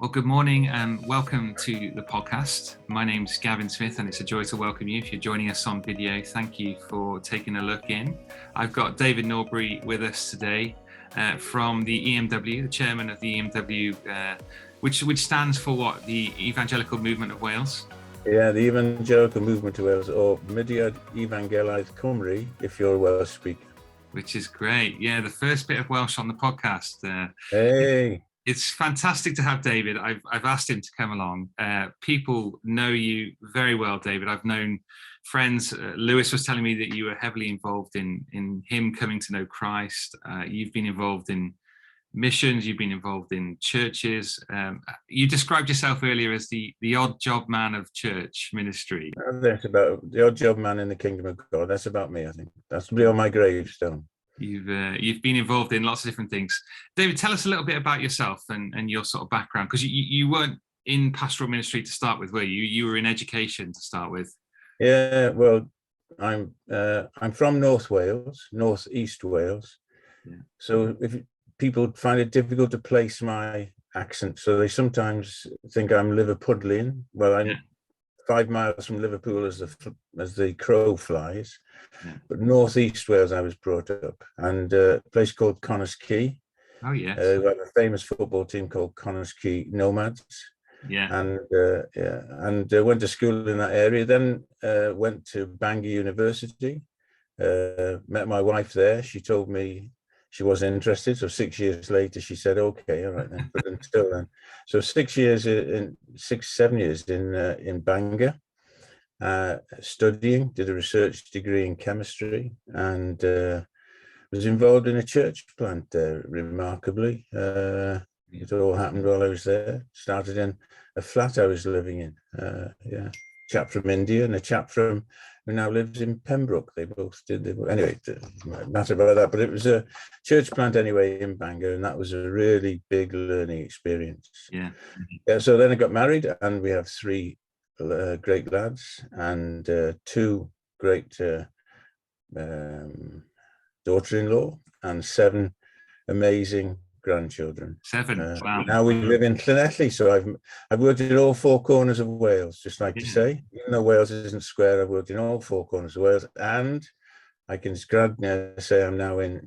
Well, good morning and welcome to the podcast. My name's Gavin Smith and it's a joy to welcome you. If you're joining us on video, thank you for taking a look in. I've got David Norbury with us today from the EMW, the chairman of the EMW, which stands for what? The Evangelical Movement of Wales? Yeah, the Evangelical Movement of Wales, or Mudiad Evangeliaeth Cymru, if you're a Welsh speaker. Which is great. Yeah, the first bit of Welsh on the podcast. Hey. It's fantastic to have David. I've asked him to come along. People know you very well, David. I've known friends. Lewis was telling me that you were heavily involved in him coming to know Christ. You've been involved in missions. You've been involved in churches. You described yourself earlier as the odd job man of church ministry. That's about the odd job man in the kingdom of God. That's about me, I think. That's be on my gravestone. You've been involved in lots of different things. David, tell us a little bit about yourself and your sort of background, because you weren't in pastoral ministry to start with, were you? You were in education to start with. Yeah, well, I'm from North Wales, Northeast Wales. Yeah. So if people find it difficult to place my accent, so they sometimes think I'm Liverpudlian. Well, I'm 5 miles from Liverpool as the crow flies. Yeah. But Northeast Wales, I was brought up, and a place called Connors Quay. Oh yes. We have a famous football team called Connors Quay Nomads. Yeah. And went to school in that area. Then went to Bangor University. Met my wife there. She told me she wasn't interested. So 6 years later, she said, "Okay, all right then." But until then, so 7 years in Bangor. Studying, did a research degree in chemistry, and was involved in a church plant there, remarkably. It all happened while I was there. Started in a flat I was living in. Chap from India and a chap who now lives in Pembroke. They both did. Anyway, it doesn't matter about that, but it was a church plant anyway in Bangor, and that was a really big learning experience. Yeah. So then I got married, and we have 3 great lads and 2 great daughter-in-law and 7 amazing grandchildren. 7. Wow. Now we live in Llanelli, so I've worked in all 4 corners of Wales, just like to say. Even though Wales isn't square, I've worked in all 4 corners of Wales, and I can say I'm now in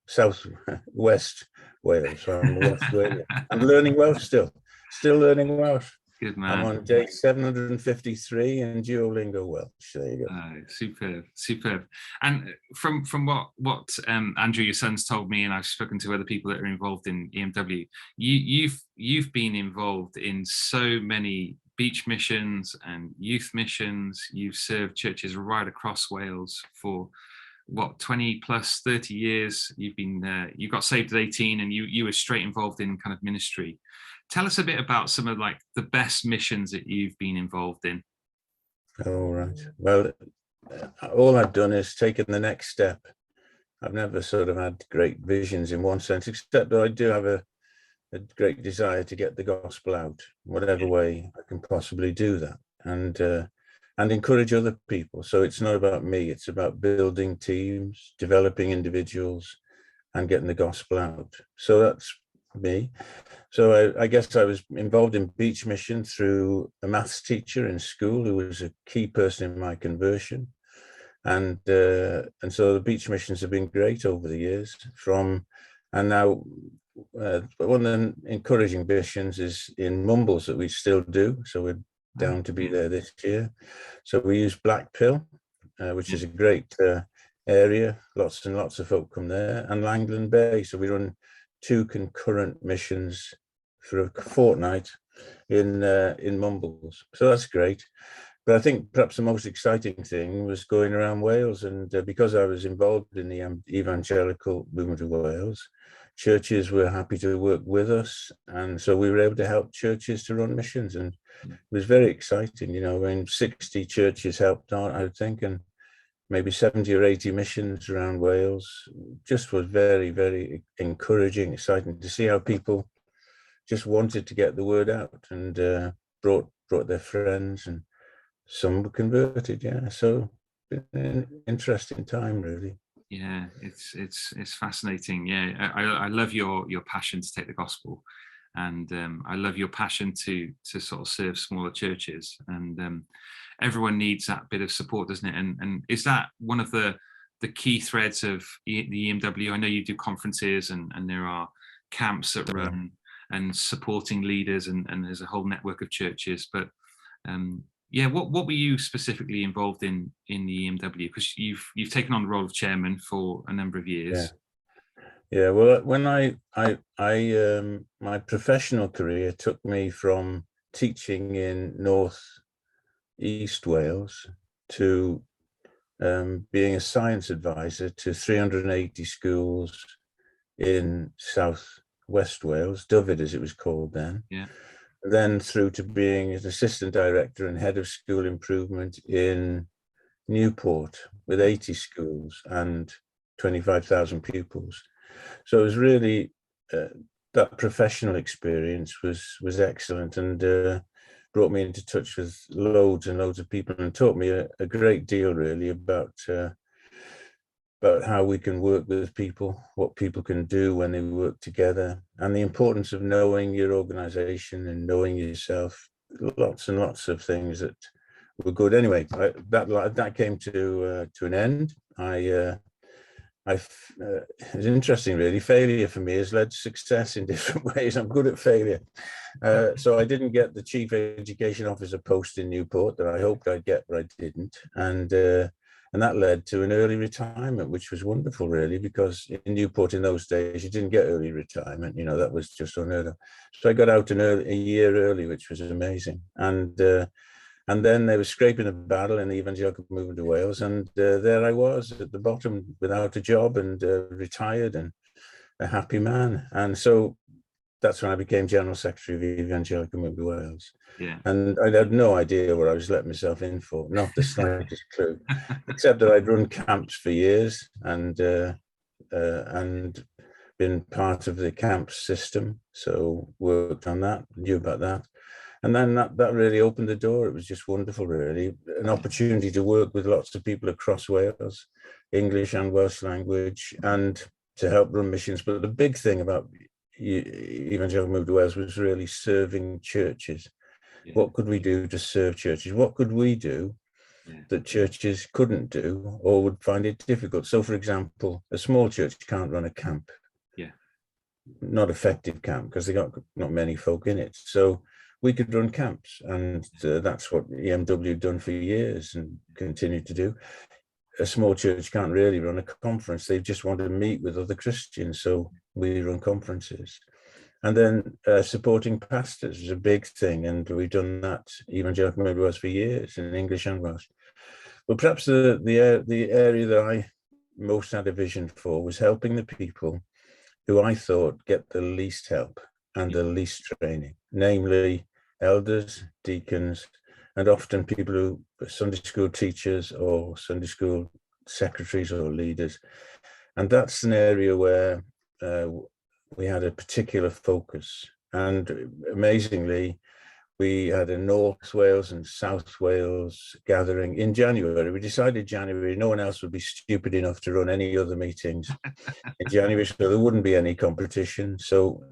southwest Wales. So I'm West Wales. I'm learning Welsh still learning Welsh. Good man. I'm on day 753 in Duolingo Welsh. There you go. Superb. And from what Andrew, your son's told me, and I've spoken to other people that are involved in EMW, you've been involved in so many beach missions and youth missions. You've served churches right across Wales for 20 plus 30 years. You got saved at 18, and you were straight involved in kind of ministry. Tell us a bit about some of like the best missions that you've been involved in. All right. Well, all I've done is taken the next step. I've never sort of had great visions in one sense, except that I do have a great desire to get the gospel out, whatever way I can possibly do that, and encourage other people. So it's not about me, it's about building teams, developing individuals, and getting the gospel out. So that's me. So I guess I was involved in beach mission through a maths teacher in school who was a key person in my conversion. And so the beach missions have been great over the years. And now one of the encouraging missions is in Mumbles that we still do. So we're down to be there this year. So we use Blackpill, which is a great area. Lots and lots of folk come there, and Langland Bay. So we run 2 concurrent missions for a fortnight in Mumbles. So that's great. But I think perhaps the most exciting thing was going around Wales, and because I was involved in the Evangelical Movement of Wales, churches were happy to work with us, and so we were able to help churches to run missions, and it was very exciting. When 60 churches helped out, I think, and maybe 70 or 80 missions around Wales. Just was very, very encouraging, exciting to see how people just wanted to get the word out, and brought their friends, and some were converted. So an interesting time, really. Yeah, it's fascinating. Yeah, I love your passion to take the gospel and I love your passion to sort of serve smaller churches, and everyone needs that bit of support, doesn't it? And is that one of the key threads of the EMW? I know you do conferences, and there are camps that run, and supporting leaders, and there's a whole network of churches. But yeah, what were you specifically involved in the EMW? Because you've taken on the role of chairman for a number of years. Yeah. Well, when I my professional career took me from teaching in North East Wales to being a science advisor to 380 schools in South West Wales, Dyfed as it was called then. Yeah. Then through to being an assistant director and head of school improvement in Newport with 80 schools and 25,000 pupils. So it was really that professional experience was excellent, and brought me into touch with loads and loads of people, and taught me a great deal really about how we can work with people, what people can do when they work together, and the importance of knowing your organization and knowing yourself. Lots and lots of things that were good. Anyway, that came to an end. It's interesting, really. Failure for me has led to success in different ways. I'm good at failure. So I didn't get the chief education officer post in Newport that I hoped I'd get, but I didn't. And that led to an early retirement, which was wonderful, really, because in Newport in those days, you didn't get early retirement. You know, that was just unheard of. So I got out a year early, which was amazing. And then they were scraping a battle in the Evangelical Movement of Wales. And there I was at the bottom without a job, and retired and a happy man. And so that's when I became General Secretary of the Evangelical Movement of Wales. Yeah. And I had no idea what I was letting myself in for, not the slightest clue, except that I'd run camps for years and been part of the camp system. So worked on that, knew about that. And then that really opened the door. It was just wonderful, really. An opportunity to work with lots of people across Wales, English and Welsh language, and to help run missions. But the big thing about Evangelical Movement of Wales was really serving churches. Yeah. What could we do to serve churches? What could we do that churches couldn't do or would find it difficult? So, for example, a small church can't run a camp. Yeah. Not effective camp, because they got not many folk in it. So we could run camps, and that's what EMW done for years and continue to do. A small church can't really run a conference. They just want to meet with other Christians, so we run conferences. And then supporting pastors is a big thing, and we've done that Evangelical Movement of Wales for years in English and Welsh. But perhaps the area that I most had a vision for was helping the people who I thought get the least help and the least training, namely elders, deacons, and often people who are Sunday school teachers or Sunday school secretaries or leaders. And that's an area where we had a particular focus. And amazingly, we had a North Wales and South Wales gathering in January. We decided January, no one else would be stupid enough to run any other meetings in January, so there wouldn't be any competition. So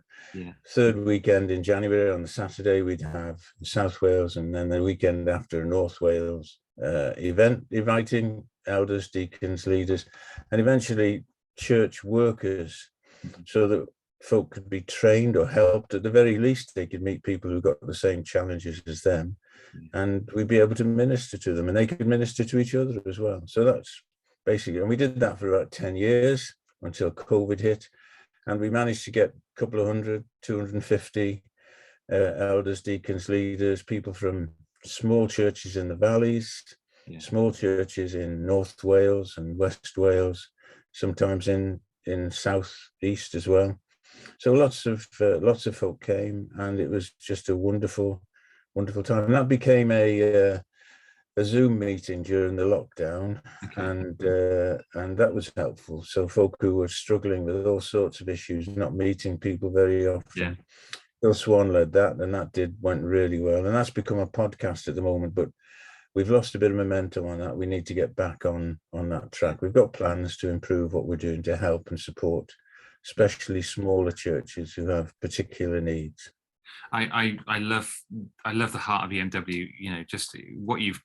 third weekend in January, on the Saturday, we'd have South Wales, and then the weekend after, North Wales event, inviting elders, deacons, leaders, and eventually church workers, so that folk could be trained or helped. At the very least, they could meet people who got the same challenges as them, and we'd be able to minister to them, and they could minister to each other as well. So that's basically, and we did that for about 10 years until COVID hit, and we managed to get a couple of 250 elders, deacons, leaders, people from small churches in the valleys, small churches in North Wales and West Wales, sometimes in South East as well. So lots of folk came, and it was just a wonderful, wonderful time. And that became a Zoom meeting during the lockdown, and that was helpful. So folk who were struggling with all sorts of issues, not meeting people very often. Bill Swan led that, and that went really well. And that's become a podcast at the moment, but we've lost a bit of momentum on that. We need to get back on that track. We've got plans to improve what we're doing to help and support, especially smaller churches who have particular needs. I love the heart of EMW. You know, just what you've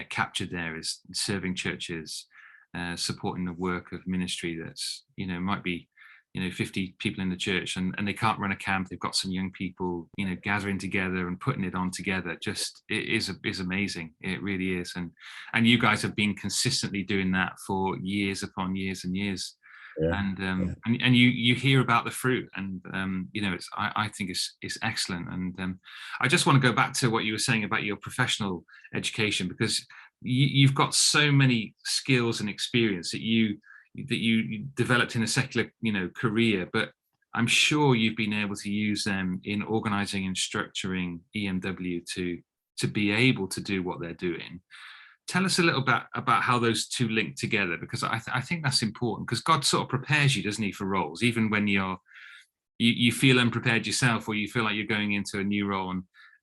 captured there is serving churches, supporting the work of ministry that's, you know, might be, you know, 50 people in the church, and they can't run a camp. They've got some young people, you know, gathering together and putting it on together. Just, it is amazing. It really is. And you guys have been consistently doing that for years upon years and years. Yeah. And you hear about the fruit, and you know, I think it's excellent. And I just want to go back to what you were saying about your professional education, because you've got so many skills and experience that you developed in a secular, you know, career, but I'm sure you've been able to use them in organizing and structuring EMW to be able to do what they're doing. Tell us a little bit about how those two link together, because I think that's important, because God sort of prepares you, doesn't he, for roles, even when you feel unprepared yourself, or you feel like you're going into a new role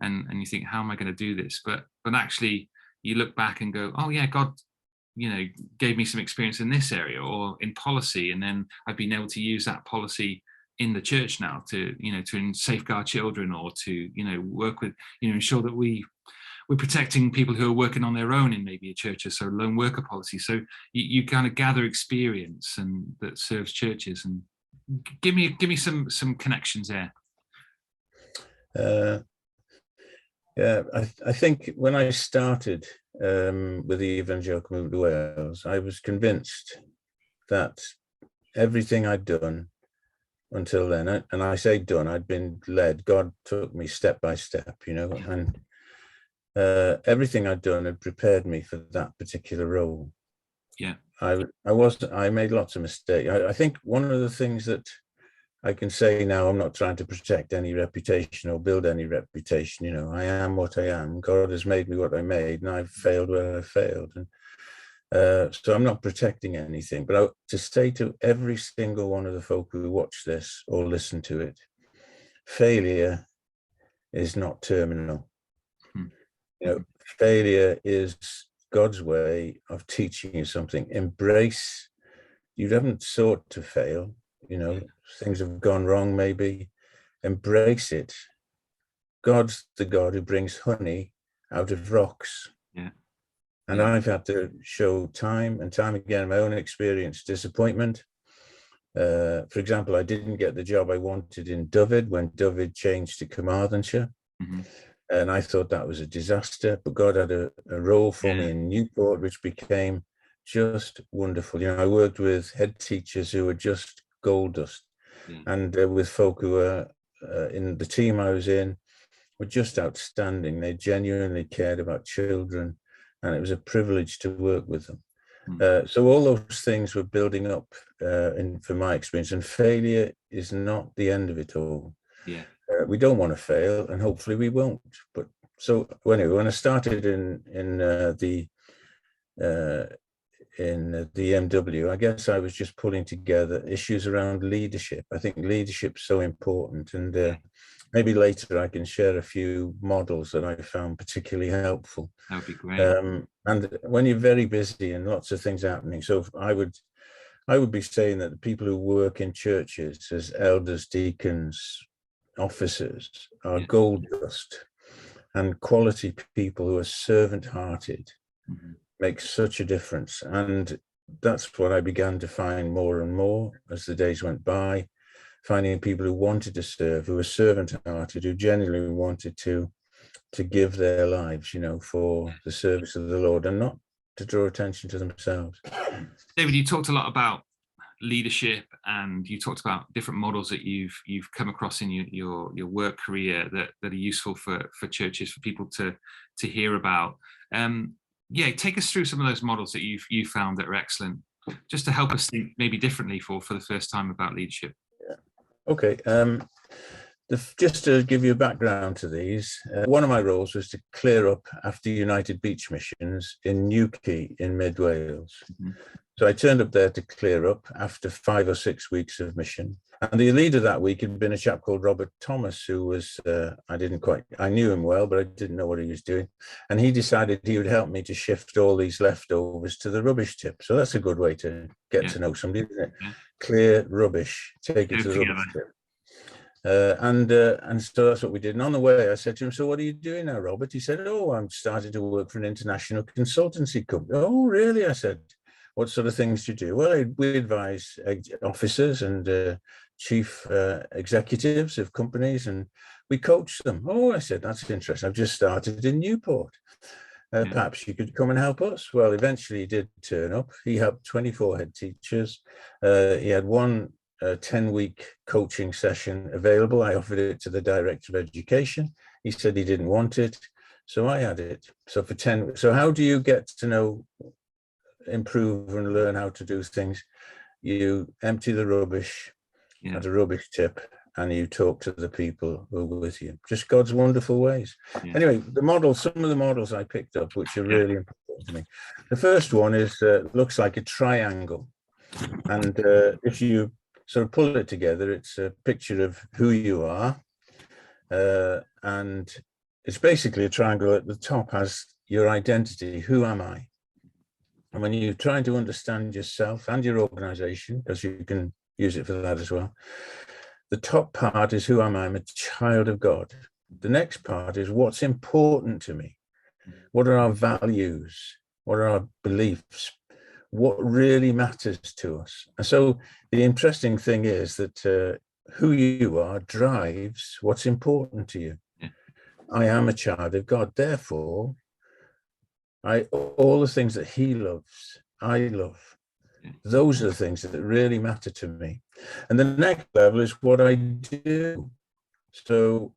and you think, how am I going to do this? But actually you look back and go, oh yeah, God, you know, gave me some experience in this area or in policy, and then I've been able to use that policy in the church now to, you know, to safeguard children, or to, you know, work with, you know, ensure that we're protecting people who are working on their own in maybe a church, so lone worker policy. So you kind of gather experience and that serves churches. And give me some connections there. Yeah, I think when I started with the Evangelical Movement of Wales, I was convinced that everything I'd done until then, and I say done, I'd been led. God took me step by step, you know, and everything I'd done had prepared me for that particular role. Yeah, I made lots of mistakes. I think one of the things that I can say now, I'm not trying to protect any reputation or build any reputation. You know, I am what I am. God has made me what I made, and I've failed where I failed. And so I'm not protecting anything. But to say to every single one of the folk who watch this or listen to it, failure is not terminal. You know, failure is God's way of teaching you something. Embrace. You haven't sought to fail. You know, things have gone wrong, maybe. Embrace it. God's the God who brings honey out of rocks. Yeah. And I've had to show time and time again, my own experience, disappointment. For example, I didn't get the job I wanted in Dyfed when Dyfed changed to Carmarthenshire. And I thought that was a disaster, but God had a role for me in Newport, which became just wonderful. You know, I worked with head teachers who were just gold dust, and with folk who were in the team I was in were just outstanding. They genuinely cared about children, and it was a privilege to work with them. So all those things were building up for my experience, and failure is not the end of it all. We don't want to fail, and hopefully we won't. But so anyway, when I started in the MW, I guess I was just pulling together issues around leadership. I think leadership's so important, and maybe later I can share a few models that I found particularly helpful. That would be great. And when you're very busy and lots of things happening, so I would be saying that the people who work in churches as elders, deacons, officers are gold dust, and quality people who are servant-hearted make such a difference. And that's what I began to find more and more as the days went by, finding people who wanted to serve, who were servant-hearted, who genuinely wanted to give their lives, you know, for the service of the Lord, and not to draw attention to themselves. David, you talked a lot about leadership, and you talked about different models that you've come across in your work career that are useful for churches, for people to hear about. Take us through some of those models that you found that are excellent, just to help us think maybe differently for the first time about leadership. Okay. Just to give you a background to these, one of my roles was to clear up after United Beach missions in Newquay in mid Wales. So I turned up there to clear up after 5 or 6 weeks of mission. And the leader that week had been a chap called Robert Thomas, who was, I knew him well, but I didn't know what he was doing. And he decided he would help me to shift all these leftovers to the rubbish tip. So that's a good way to get to know somebody, isn't it? Clear rubbish, take it to the rubbish tip. And so that's what we did. And on the way, I said to him, "So what are you doing now, Robert?" He said, "Oh, I'm starting to work for an international consultancy company." "Oh, really?" I said, "What sort of things do you do?" "Well, we advise officers and chief executives of companies, and we coach them." "Oh," I said, "that's interesting. I've just started in Newport. Perhaps you could come and help us." Well, eventually he did turn up. He helped 24 head teachers. He had one 10-week coaching session available. I offered it to the director of education. He said he didn't want it, so I had it. So for 10. So how do you get to know, improve, and learn how to do things? You empty the rubbish at a rubbish tip, and you talk to the people who are with you. Just God's wonderful ways. Anyway, some of the models I picked up, which are really important to me. The first one is looks like a triangle, and if you sort of pull it together, it's a picture of who you are, and it's basically a triangle. At the top has your identity. Who am I? And when you're trying to understand yourself and your organization, because you can use it for that as well, the top part is who am I? I'm a child of God. The next part is what's important to me. What are our values? What are our beliefs? What really matters to us? And so the interesting thing is that who you are drives what's important to you. I am a child of God. Therefore, all the things that he loves, I love. Those are the things that really matter to me. And the next level is what I do. So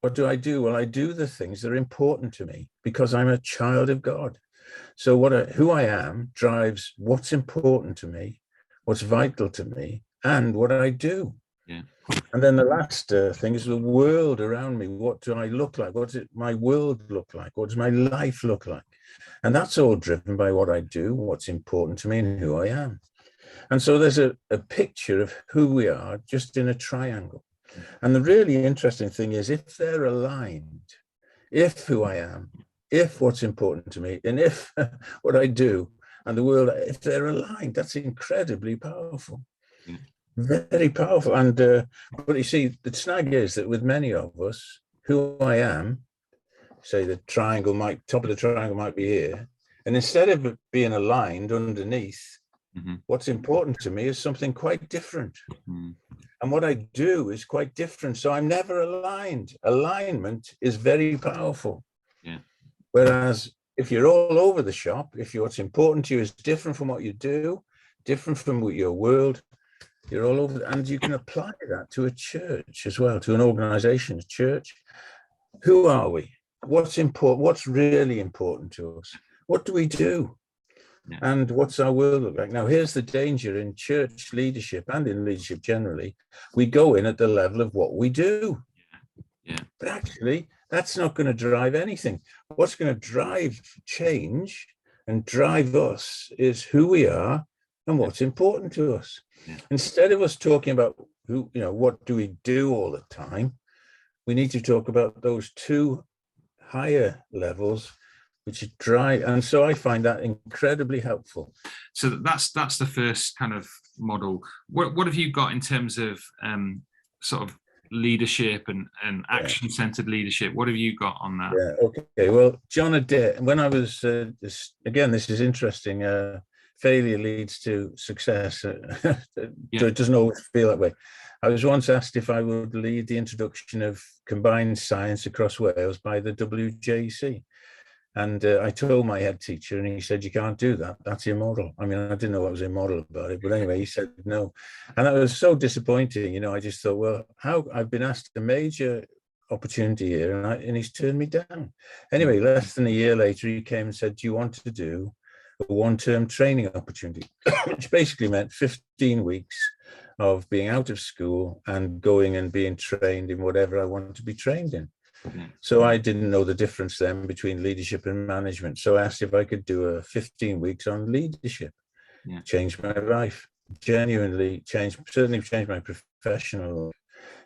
what do I do? Well, I do the things that are important to me because I'm a child of God. So who I am drives what's important to me, what's vital to me, and what I do. And then the last thing is the world around me. What do I look like? What does my world look like? What does my life look like? And that's all driven by what I do, what's important to me, and who I am. And so there's a picture of who we are just in a triangle. And the really interesting thing is if they're aligned, if who I am, if what's important to me, and if what I do and the world, if they're aligned, that's incredibly powerful. Very powerful. And but you see, the snag is that with many of us, who I am, say the top of the triangle might be here, and instead of being aligned underneath, what's important to me is something quite different. And what I do is quite different. So I'm never aligned. Alignment is very powerful. Whereas if you're all over the shop, if what's important to you is different from what you do, different from your world, you're all over, and you can apply that to a church as well, to an organization, a church. Who are we? What's important? What's really important to us? What do we do? And what's our world look like? Now, here's the danger in church leadership and in leadership generally. We go in at the level of what we do. But actually, that's not going to drive anything. What's going to drive change and drive us is who we are and what's important to us. Instead of us talking about what do we do all the time, we need to talk about those two higher levels, which drive. And so I find that incredibly helpful. So that's the first kind of model. What have you got in terms of sort of leadership and action-centered leadership? What have you got on that? Okay. Well, John Adair, when I was this is interesting. Failure leads to success. So it doesn't always feel that way. I was once asked if I would lead the introduction of combined science across Wales by the WJC. And I told my head teacher, and he said, "You can't do that. That's immoral." I mean, I didn't know what was immoral about it, but anyway, he said no. And that was so disappointing. I just thought, well, I've been asked a major opportunity here, and he's turned me down. Anyway, less than a year later, he came and said, "Do you want to do a one-term training opportunity?" Which basically meant 15 weeks of being out of school and going and being trained in whatever I wanted to be trained in. So I didn't know the difference then between leadership and management. So I asked if I could do a 15 weeks on leadership. Changed my life, genuinely certainly changed my professional,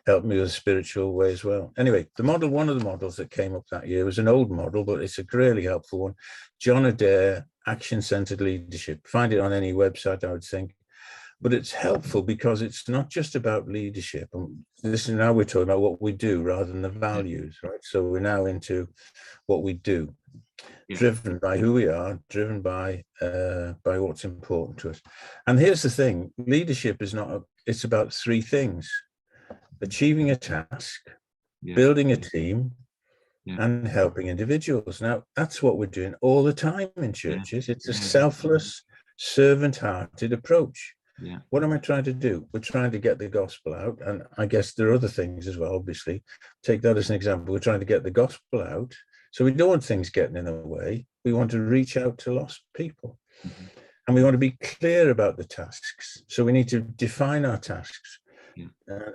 helped me with a spiritual way as well. Anyway, one of the models that came up that year was an old model, but it's a really helpful one. John Adair, Action-Centered Leadership. Find it on any website, I would think. but it's helpful because it's not just about leadership. And this is now we're talking about what we do rather than the values, right? So we're now into what we do, driven by who we are, driven by what's important to us. And here's the thing: leadership is not. It's about three things: achieving a task, building a team, and helping individuals. Now, that's what we're doing all the time in churches. It's a selfless, servant-hearted approach. What am I trying to do? We're trying to get the gospel out. And I guess there are other things as well, obviously. Take that as an example. We're trying to get the gospel out. So we don't want things getting in the way. We want to reach out to lost people. And we want to be clear about the tasks. So we need to define our tasks.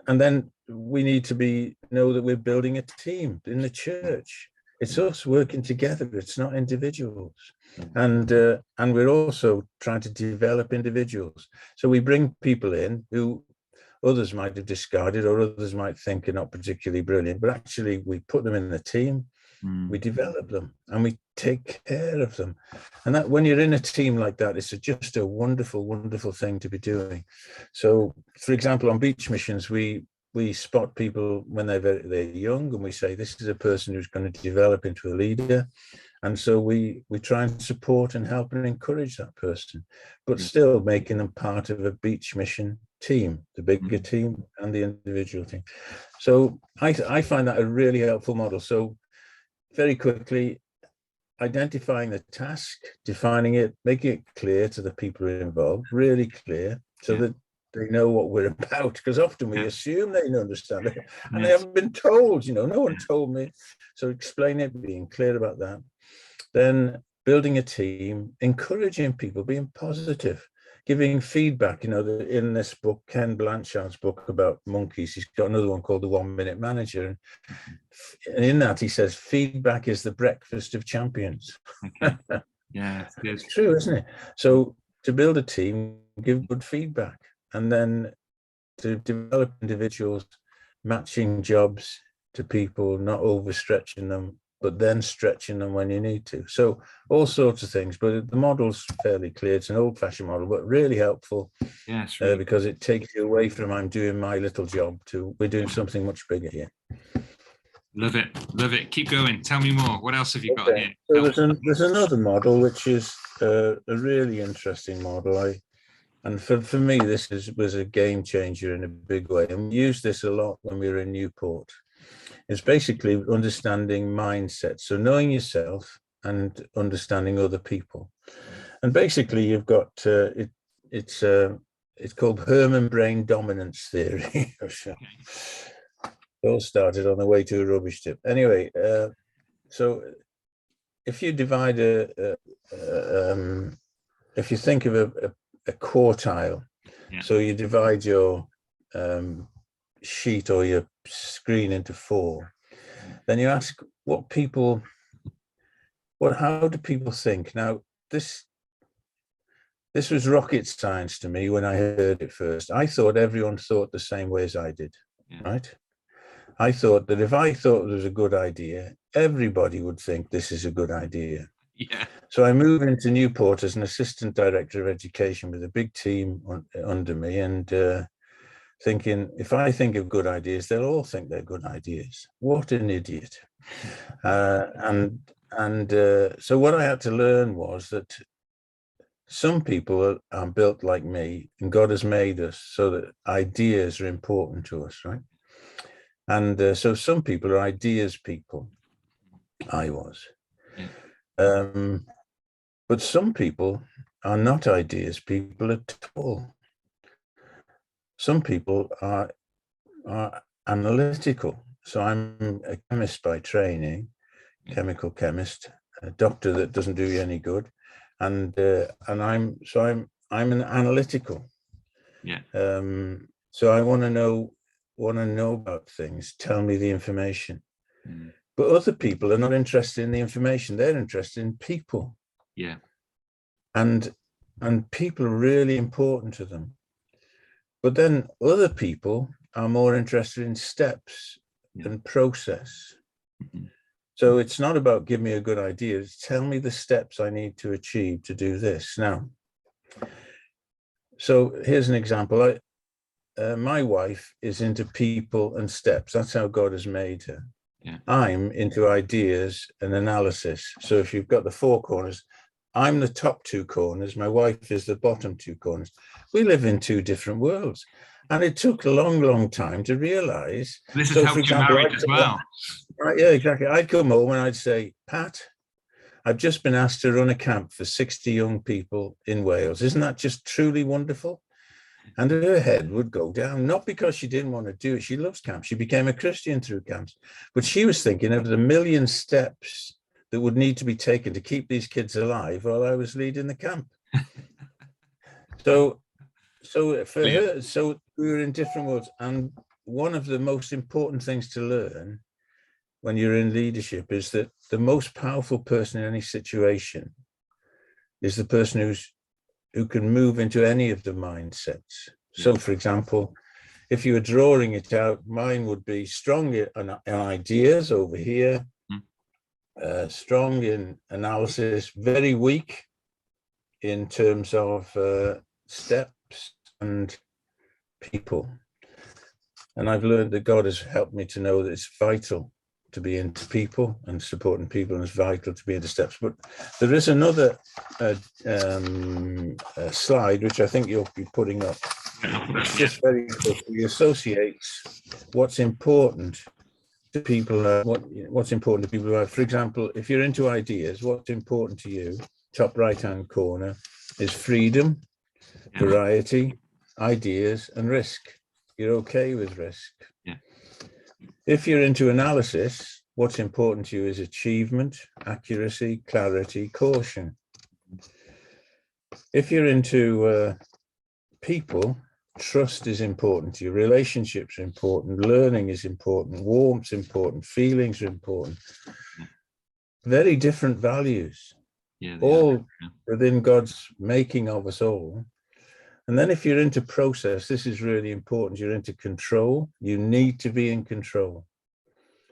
And then we need to know that we're building a team in the church. It's us working together. It's not individuals. And we're also trying to develop individuals. So we bring people in who others might have discarded or others might think are not particularly brilliant, but actually we put them in the team, we develop them, and we take care of them. And that, when you're in a team like that, it's just a wonderful, wonderful thing to be doing. So, for example, on beach missions, we spot people when they're young, and we say, this is a person who's going to develop into a leader. And so we try and support and help and encourage that person, but still making them part of a beach mission team, the bigger team and the individual team. So I find that a really helpful model. So very quickly, identifying the task, defining it, making it clear to the people who are involved, really clear, so that they know what we're about, because often we assume they understand it and they haven't been told, no one told me. So explain it, being clear about that. Then building a team, encouraging people, being positive, giving feedback. In this book, Ken Blanchard's book about monkeys, he's got another one called The 1 Minute Manager. And in that, he says, feedback is the breakfast of champions. Yeah, it's true, isn't it? So to build a team, give good feedback, and then to develop individuals, matching jobs to people, not overstretching them, but then stretching them when you need to. So all sorts of things, but the model's fairly clear. It's an old-fashioned model, but really helpful. Really because it takes you away from I'm doing my little job to we're doing something much bigger here. Love it. Keep going. Tell me more. What else have you got here? So there's another model which is a really interesting model. And for me, this was a game changer in a big way. And we used this a lot when we were in Newport. It's basically understanding mindset. So knowing yourself and understanding other people. And basically you've got, it's called Herman brain dominance theory. It all started on the way to a rubbish tip. Anyway, so if you divide if you think of a quartile, so you divide your sheet or your screen into 4, then you ask how do people think? Now, this was rocket science to me when I heard it first. I thought everyone thought the same way as I did, right? I thought that if I thought it was a good idea, everybody would think this is a good idea. So I moved into Newport as an assistant director of education with a big team under me, and thinking, if I think of good ideas, they'll all think they're good ideas. What an idiot. So what I had to learn was that some people are built like me, and God has made us so that ideas are important to us, right? And so some people are ideas people. I was. But some people are not ideas people at all. Some people are analytical. So I'm a chemist by training, chemical chemist, a doctor that doesn't do you any good, and I'm an analytical. So I want to know about things. Tell me the information. But other people are not interested in the information. They're interested in people. And people are really important to them. But then other people are more interested in steps and process. So it's not about give me a good idea. It's tell me the steps I need to achieve to do this. Now, So here's an example. My wife is into people and steps. That's how God has made her. Yeah. I'm into ideas and analysis. So if you've got the four corners, I'm the top two corners. My wife is the bottom two corners. We live in two different worlds. And it took a long, long time to realize. This has So, helped for you example, married as well. Yeah, exactly. I'd come home and I'd say, Pat, I've just been asked to run a camp for 60 young people in Wales. Isn't that just truly wonderful? And her head would go down, not because she didn't want to do it. She loves camps. She became a Christian through camps. But she was thinking of the million steps that would need to be taken to keep these kids alive while I was leading the camp. So for her, so we were in different worlds. And one of the most important things to learn when you're in leadership is that the most powerful person in any situation is the person who can move into any of the mindsets. So, for example, if you were drawing it out, mine would be strong in ideas over here, strong in analysis, very weak in terms of steps and people. And I've learned that God has helped me to know that it's vital to be into people, and supporting people, and it's vital to be into steps. But there is another slide, which I think you'll be putting up. It's just very quickly associates what's important to people, what's important to people. For example, if you're into ideas, what's important to you, top right-hand corner, is freedom, variety, ideas, and risk. You're okay with risk. Yeah. If you're into analysis, what's important to you is achievement, accuracy, clarity, caution. If you're into people, trust is important to you, relationships are important, learning is important, warmth's important, feelings are important. Very different values, all within God's making of us all. And then if you're into process, this is really important. You're into control. You need to be in control.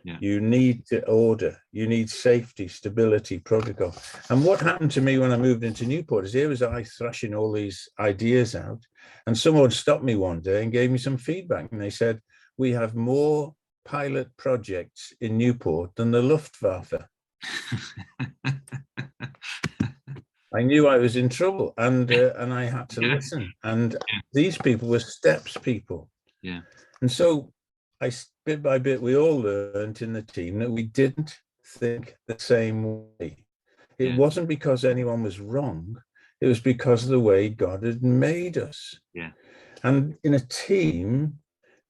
Yeah. You need to order. You need safety, stability, protocol. And what happened to me when I moved into Newport is here was I thrashing all these ideas out, and someone stopped me one day and gave me some feedback. And they said, we have more pilot projects in Newport than the Luftwaffe. I knew I was in trouble, and I had to listen. And these people were steps people. Yeah. And so bit by bit, we all learned in the team that we didn't think the same way. It wasn't because anyone was wrong. It was because of the way God had made us. Yeah. And in a team,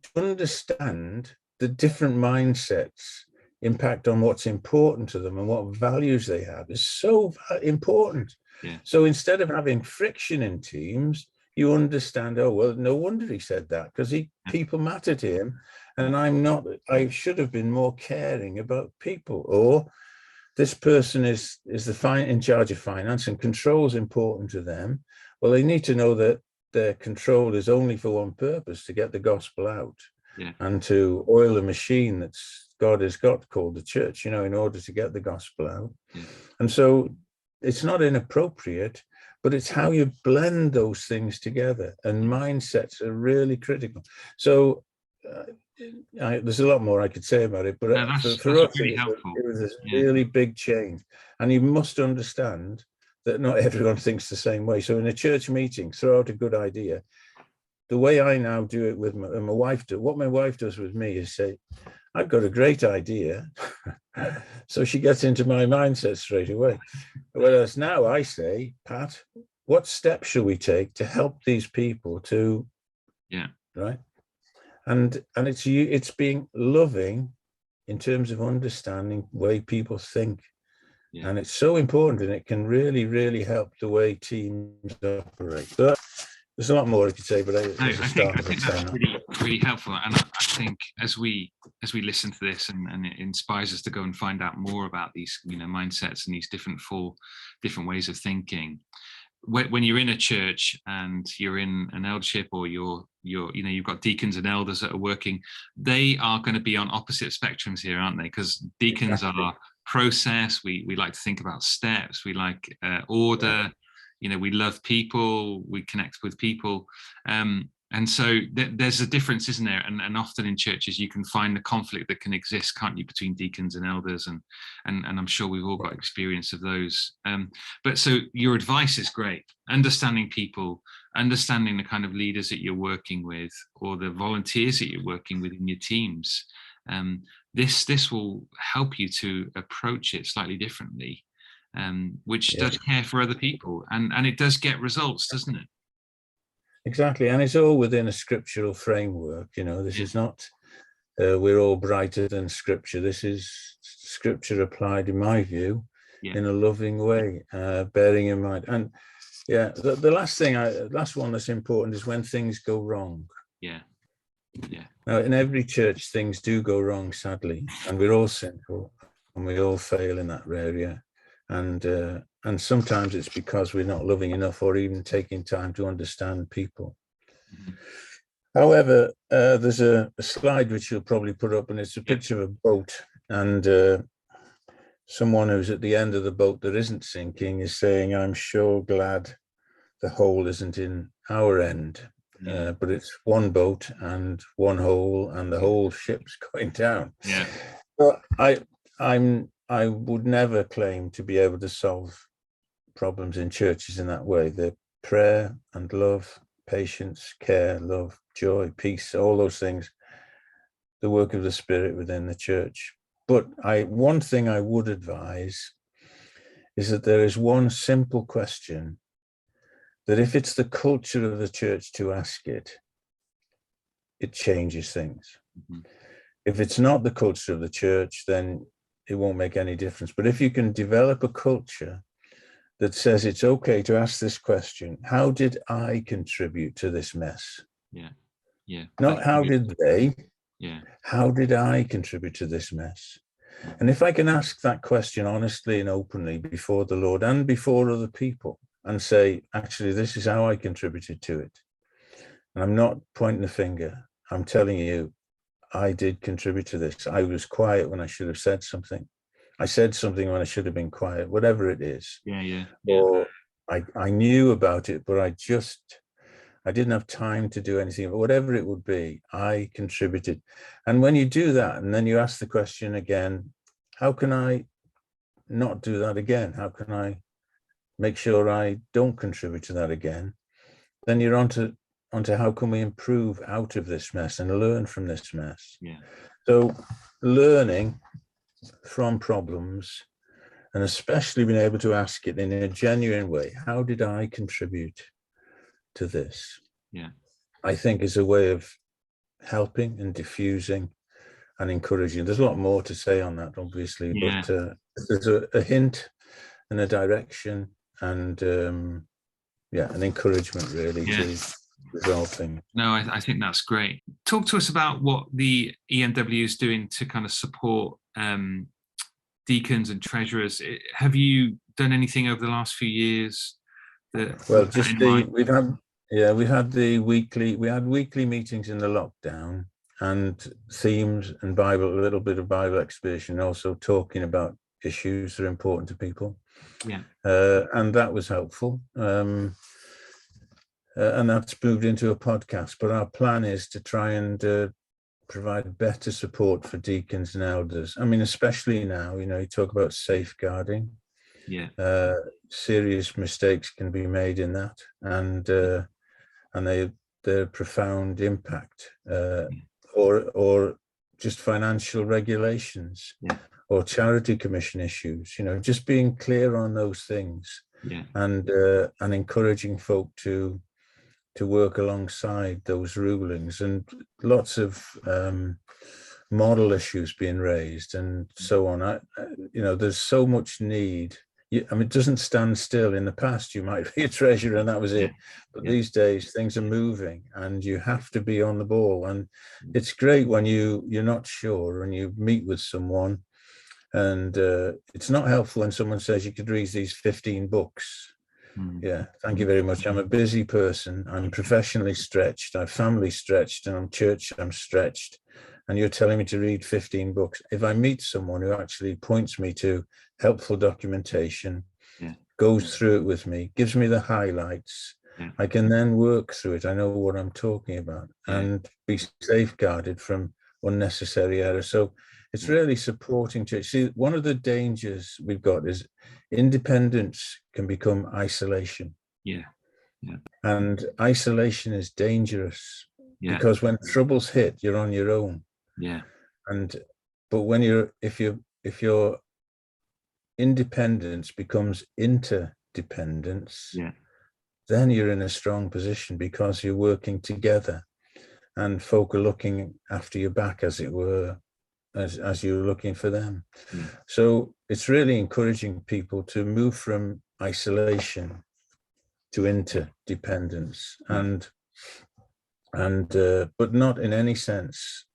to understand the different mindsets impact on what's important to them and what values they have is so important. Yeah. So instead of having friction in teams, you understand, oh, well, no wonder he said that, because people matter to him. And I should have been more caring about people. Or this person is in charge of finance, and control is important to them. Well, they need to know that their control is only for one purpose, to get the gospel out and to oil the machine that God has got called the church, in order to get the gospel out. And so it's not inappropriate, but it's how you blend those things together, and mindsets are really critical. So there's a lot more I could say about it, but for us, really it was a really big change. And you must understand that not everyone thinks the same way. So in a church meeting, throw out a good idea. The way I now do it with my wife, what my wife does with me is say, I've got a great idea. So she gets into my mindset straight away. Whereas now I say, Pat, what steps shall we take to help these people to, right? And it's being loving in terms of understanding the way people think. Yeah. And it's so important, and it can really, really help the way teams operate. So there's a lot more I could say, but I think that's really helpful. And I think as we listen to this, and it inspires us to go and find out more about these, mindsets and these different ways of thinking. When you're in a church and you're in an eldership, or you've got deacons and elders that are working, they are going to be on opposite spectrums here, aren't they? Because deacons are process. We like to think about steps. We like order. we love people, we connect with people. And so there's a difference, isn't there? And often in churches, you can find the conflict that can exist, can't you, between deacons and elders? And I'm sure we've all got experience of those. But so your advice is great. Understanding people, understanding the kind of leaders that you're working with, or the volunteers that you're working with in your teams. This will help you to approach it slightly differently, which does care for other people. And it does get results, doesn't it? Exactly, and it's all within a scriptural framework. This is not we're all brighter than scripture. This is scripture applied, in my view, in a loving way, bearing in mind. And the last one that's important is when things go wrong. Now, in every church, things do go wrong, sadly, and we're all sinful and we all fail in that area. And sometimes it's because we're not loving enough or even taking time to understand people. Mm-hmm. However, there's a slide which you'll probably put up, and it's a picture of a boat, and someone who's at the end of the boat that isn't sinking is saying, "I'm sure glad the hole isn't in our end, but it's one boat and one hole, and the whole ship's going down." Yeah. But I would never claim to be able to solve problems in churches in that way. The prayer and love, patience, care, love, joy, peace, all those things, the work of the Spirit within the church. But one thing I would advise is that there is one simple question that if it's the culture of the church to ask it, it changes things. Mm-hmm. If it's not the culture of the church, then it won't make any difference. But if you can develop a culture that says it's okay to ask this question, how did I contribute to this mess? Not how did they, how did I contribute to this mess? And if I can ask that question honestly and openly before the Lord and before other people and say, actually, this is how I contributed to it. And I'm not pointing the finger. I'm telling you, I did contribute to this. I was quiet when I should have said something. I said something when I should have been quiet, whatever it is. Or I knew about it, but I didn't have time to do anything. But whatever it would be, I contributed. And when you do that, and then you ask the question again, how can I not do that again? How can I make sure I don't contribute to that again? Then you're onto how can we improve out of this mess and learn from this mess. So learning from problems, and especially being able to ask it in a genuine way, how did I contribute to this? I think is a way of helping and diffusing and encouraging. There's a lot more to say on that, obviously, but there's a hint and a direction and an encouragement really to resolve things. No, I think that's great. Talk to us about what the EMW is doing to kind of support deacons and treasurers. Have you done anything over the last few years? We had weekly meetings in the lockdown, and themes and a little bit of Bible exposition, also talking about issues that are important to people. And that was helpful. And that's moved into a podcast, but our plan is to try and provide better support for deacons and elders. I mean, especially now, you talk about safeguarding. Serious mistakes can be made in that, and their profound impact, or just financial regulations, or charity commission issues. Just being clear on those things, and encouraging folk to work alongside those rulings, and lots of model issues being raised and so on. There's so much need. It doesn't stand still. In the past, you might be a treasurer and that was it. But these days, things are moving and you have to be on the ball. And it's great when you're not sure and you meet with someone, and it's not helpful when someone says you could read these 15 books. Thank you very much. I'm a busy person. I'm professionally stretched. I'm family stretched, and I'm stretched. And you're telling me to read 15 books. If I meet someone who actually points me to helpful documentation, goes through it with me, gives me the highlights. Yeah. I can then work through it. I know what I'm talking about, and be safeguarded from unnecessary error. So it's really supporting church. See, one of the dangers we've got is independence can become isolation. Yeah. And isolation is dangerous because when troubles hit, you're on your own. Yeah. But when if your independence becomes interdependence, then you're in a strong position because you're working together and folk are looking after your back, as it were, as you're looking for them. So it's really encouraging people to move from isolation to interdependence, but not in any sense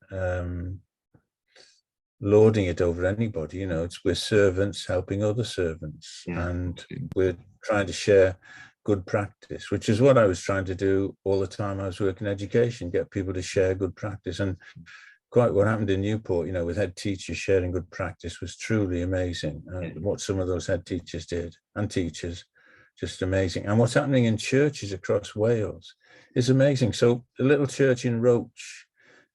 lording it over anybody. You know, we're servants helping other servants, and we're trying to share good practice, which is what I was trying to do all the time I was working in education, get people to share good practice. And quite what happened in Newport, you know, with head teachers sharing good practice was truly amazing. What some of those head teachers did, and teachers, just amazing. And what's happening in churches across Wales is amazing. So a little church in Roach,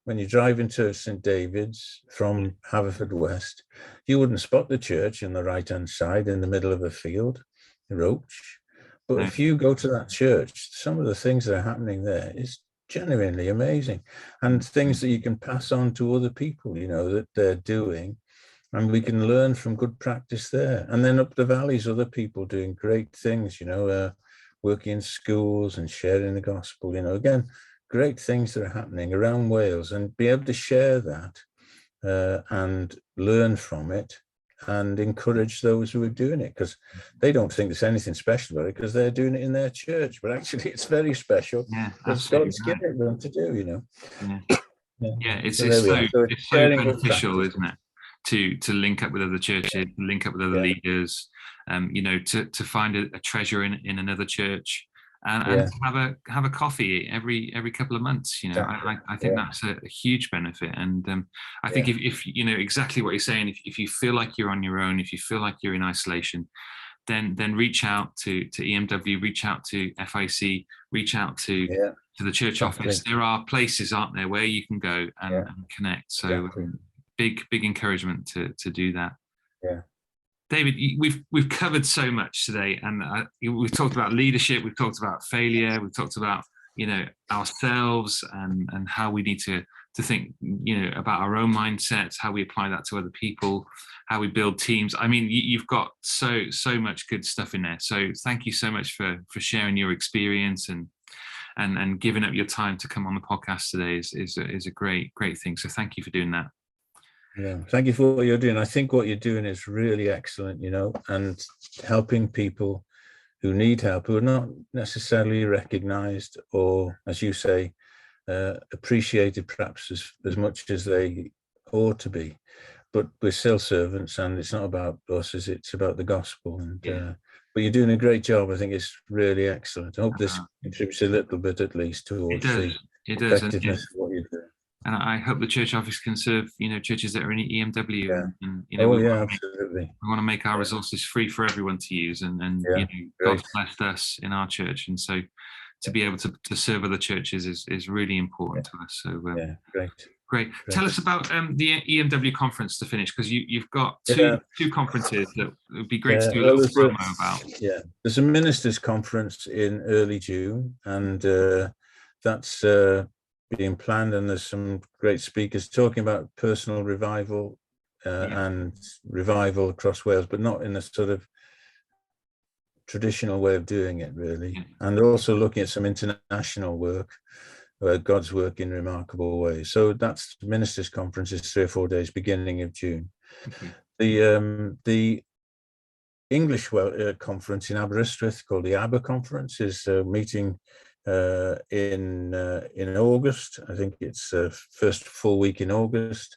when you drive into St David's from Haverfordwest, you wouldn't spot the church on the right-hand side in the middle of a field, Roach. But if you go to that church, some of the things that are happening there is genuinely amazing, and things that you can pass on to other people, you know, that they're doing, and we can learn from good practice there. And then up the valleys, other people doing great things, you know, working in schools and sharing the gospel, you know, again, great things that are happening around Wales, and be able to share that and learn from it and encourage those who are doing it, because they don't think there's anything special about it because they're doing it in their church, but actually it's very special. It's God's given them to do, you know. It's So it's so beneficial, isn't it, to link up with other churches, link up with other leaders, you know, to find a treasure in another church, and to have a coffee every couple of months. You know, I think that's a huge benefit. And I think if you know exactly what you're saying, if you feel like you're on your own, if you feel like you're in isolation, then reach out to EMW, reach out to FIC, reach out to the church office. There are places, aren't there, where you can go and connect. So big encouragement to do that. David, we've covered so much today, and we've talked about leadership, we've talked about failure, we've talked about, you know, ourselves and how we need to think, you know, about our own mindsets, how we apply that to other people, how we build teams. I mean, you've got so much good stuff in there. So thank you so much for sharing your experience and giving up your time to come on the podcast today is a great thing. So thank you for doing that. Yeah, thank you for what you're doing. I think what you're doing is really excellent, you know, and helping people who need help, who are not necessarily recognized or, as you say, appreciated perhaps as much as they ought to be. But we're still servants, and it's not about us, it's about the gospel. And but you're doing a great job. I think it's really excellent. I hope this contributes a little bit, at least, towards the effectiveness of what you're doing. And I hope the church office can serve, you know, churches that are in EMW. And you know, absolutely. We want to make our resources free for everyone to use. And you know, God's blessed us in our church. And so to be able to serve other churches is really important to us. So great. Tell us about the EMW conference to finish, because you've got two conferences that would be great to do a little promo about. There's a ministers' conference in early June, and that's being planned, and there's some great speakers talking about personal revival and revival across Wales, but not in a sort of traditional way of doing it, really. And also looking at some international work, God's work in remarkable ways. So that's the ministers' conference, is 3 or 4 days, beginning of June. The English conference in Aberystwyth, called the ABBA conference, is meeting in August. I think it's first full week in August.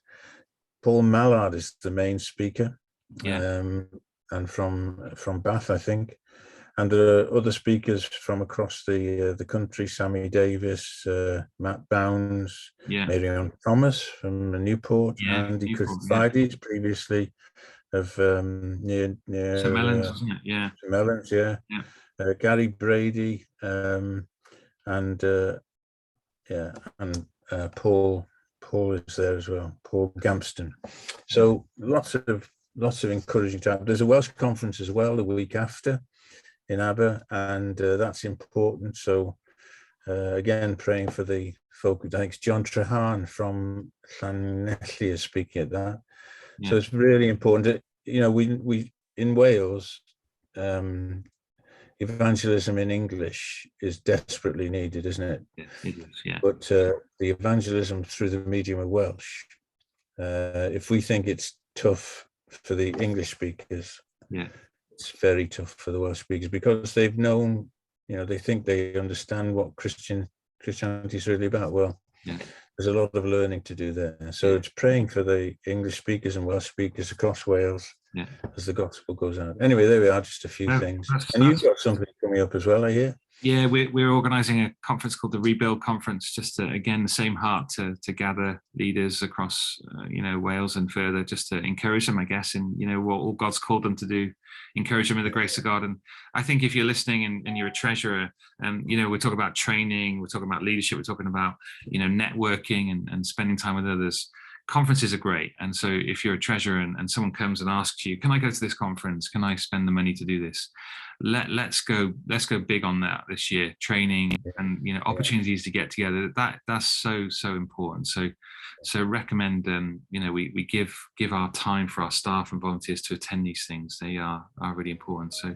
Paul Mallard is the main speaker, and from Bath, I think. And other speakers from across the country: Sammy Davis, Matt Bounds, Marion Thomas from Newport, Andy Christides previously, near St. Mellons, wasn't it? Yeah. St. Mellons, yeah. Gary Brady, and Paul is there as well, Paul Gamston. So lots of encouraging time. There's a Welsh conference as well the week after in Aber, and that's important. So again, praying for the folk. I think it's John Treharne from Llanelli is speaking at that. Yeah. So it's really important. You know, we in Wales, evangelism in English is desperately needed, isn't it? Yeah, it is, yeah. But the evangelism through the medium of Welsh, if we think it's tough for the English speakers, yeah, it's very tough for the Welsh speakers, because they've known, you know, they think they understand what Christianity is really about. Well, yeah, there's a lot of learning to do there. So it's praying for the English speakers and Welsh speakers across Wales, yeah, as the gospel goes out. Anyway, there we are, just a few things. And you've got something coming up as well, I hear. Yeah, we're organising a conference called the Rebuild Conference, just to, again, the same heart to gather leaders across, Wales and further, just to encourage them, I guess, in, what all God's called them to do, encourage them in the grace of God. And I think if you're listening and you're a treasurer, we're talking about training, we're talking about leadership, we're talking about, networking and spending time with others. Conferences are great. And so if you're a treasurer and someone comes and asks you, can I go to this conference? Can I spend the money to do this? Let's go big on that this year. Training and opportunities to get together. That's so important. So recommend we give our time for our staff and volunteers to attend these things. They are really important. So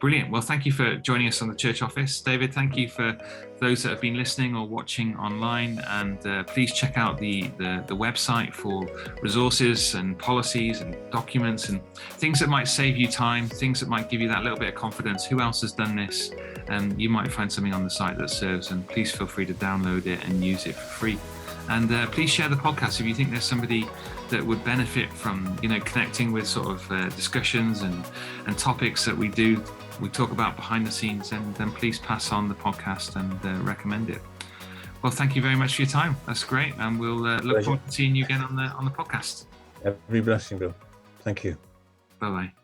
brilliant. Well, thank you for joining us on the church office, David. Thank you for those that have been listening or watching online, and please check out the website for resources and policies and documents and things that might save you time, things that might give you that little bit of confidence. Who else has done this? You might find something on the site that serves, and please feel free to download it and use it for free. And please share the podcast if you think there's somebody that would benefit from connecting with sort of discussions and topics that we talk about behind the scenes, and then please pass on the podcast and recommend it. Well, thank you very much for your time. That's great, and we'll look forward to seeing you again on the podcast. Every blessing, Bill. Thank you. Bye-bye.